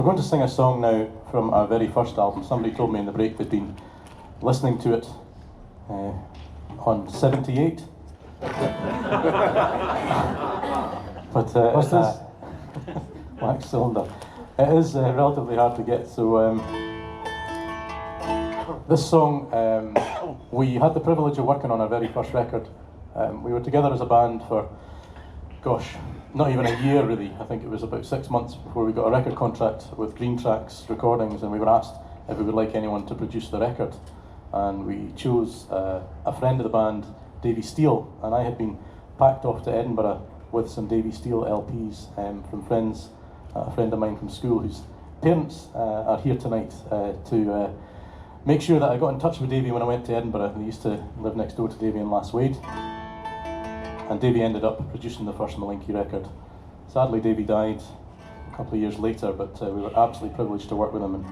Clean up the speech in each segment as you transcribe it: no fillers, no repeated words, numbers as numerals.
We're going to sing a song now from our very first album. Somebody told me in the break they'd been listening to it on 78. But what's this? Wax cylinder. It is relatively hard to get, so this song, we had the privilege of working on our very first record. We were together as a band for, gosh, not even a year really. I think it was about 6 months before we got a record contract with Green Tracks Recordings, and we were asked if we would like anyone to produce the record. And we chose a friend of the band, Davy Steele, and I had been packed off to Edinburgh with some Davy Steele LPs from friends, a friend of mine from school whose parents are here tonight to make sure that I got in touch with Davy when I went to Edinburgh. They used to live next door to Davy in Lasswade. And Davy ended up producing the first Malinky record. Sadly, Davy died a couple of years later, but we were absolutely privileged to work with him. And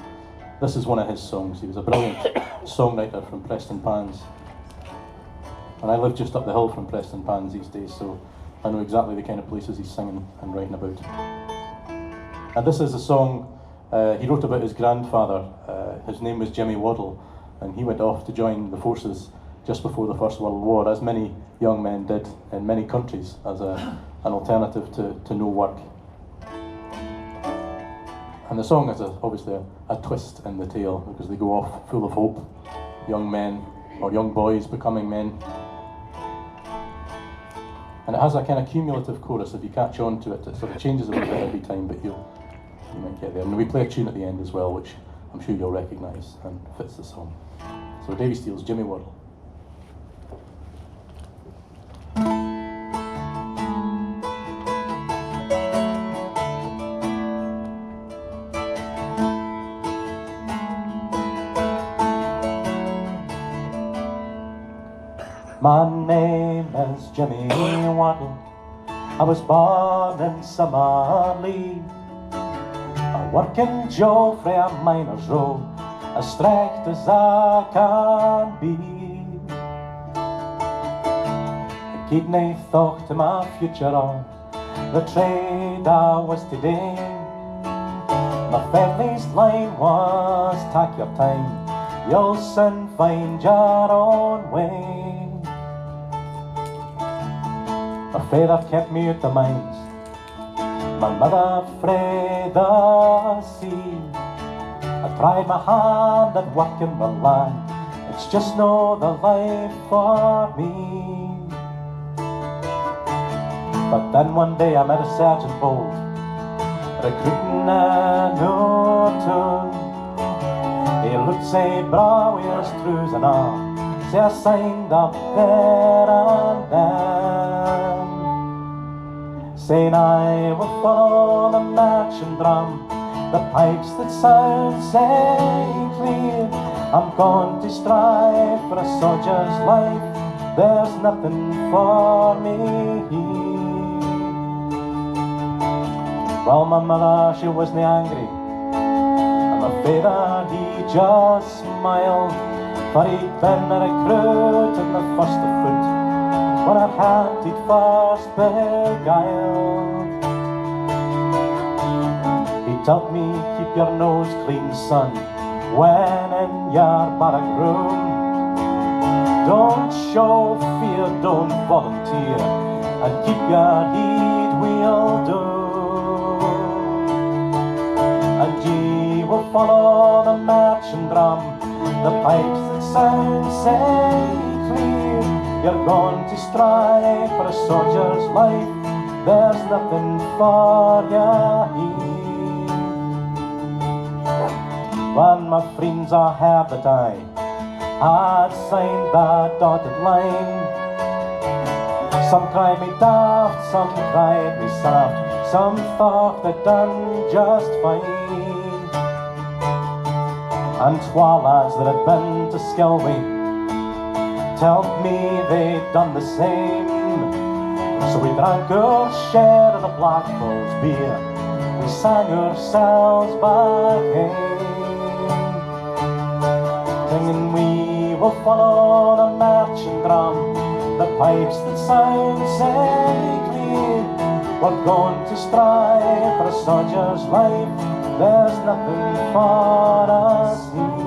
this is one of his songs. He was a brilliant songwriter from Preston Pans. And I live just up the hill from Preston Pans these days, so I know exactly the kind of places he's singing and writing about. And this is a song he wrote about his grandfather. His name was Jimmy Waddell, and he went off to join the forces just before the First World War, as many young men did in many countries, as an alternative to no work. And the song is obviously a twist in the tale, because they go off full of hope, young men, or young boys becoming men. And it has a kind of cumulative chorus. If you catch on to it, it sort of changes a little bit every time, but you might get there. And we play a tune at the end as well, which I'm sure you'll recognise and fits the song. So Davy Steele's Jimmy Waddell. My name is Jimmy Waddell. I was born in Summerlee. I work in Joe frae a miner's row, as strict as I can be. I keep nae thought to my future or the trade I was today. My family's line was take your time, you'll soon find your own way. My father kept me out the mines, my mother frae the sea. I tried my hand at working the land, it's just no the life for me. But then one day I met a sergeant bold, recruiting a new tune. He looked say, bra, where's trews and all, say I signed up there and then. Saying I will follow the marching drum, the pipes that sound say clear. I'm going to strive for a soldier's life, there's nothing for me here. Well, my mother, she wasn't angry, and my father, he just smiled, for he'd been a recruit in the first of foot, when our hand he'd first beguiled. He told me, keep your nose clean, son, when in your barrack room. Don't show fear, don't volunteer, and keep your heed we'll do. And ye will follow the marching drum, the pipes that sound say clear. You're going to strive for a soldier's life, there's nothing for you here. When my friends I heard that I had signed that dotted line, some cried me daft, some cried me soft, some thought I'd done just fine. And twa lads that had been to Skilby told me they'd done the same. So we drank our share of the Blackpool's beer, we sang ourselves back home, singing we will follow the marching drum, the pipes that sound say clear. We're going to strive for a soldier's life, there's nothing for us here.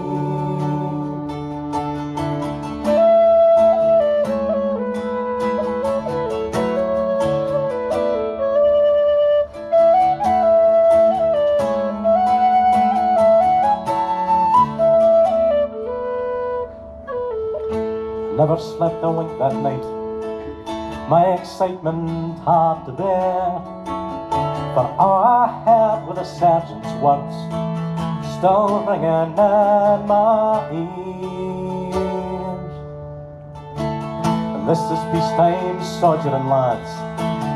Never slept a wink that night, my excitement hard to bear, for all I heard were the sergeant's words, still ringing in my ears. And this is peacetime sojourning, lads,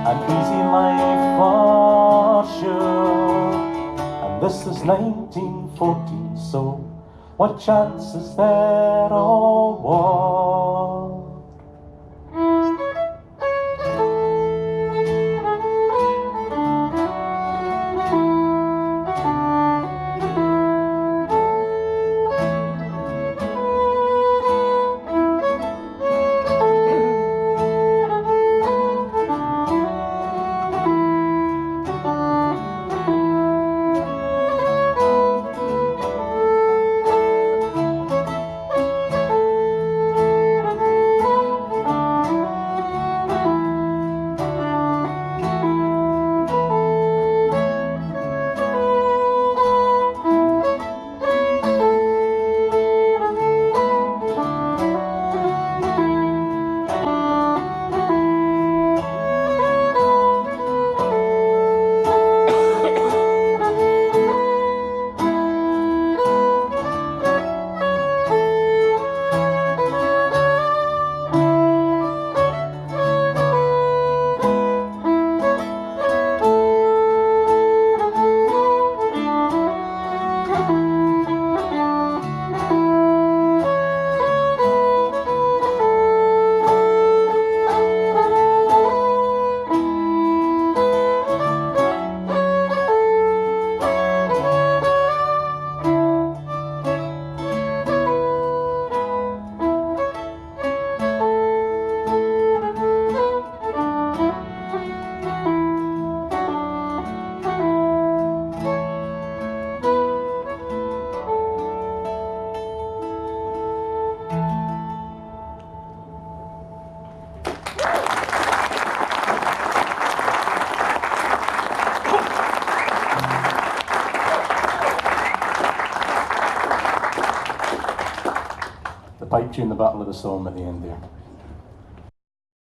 an easy life for sure. And this is 1914, so what chance is there of war? The pipe tune, the Battle of the Somme at the end there.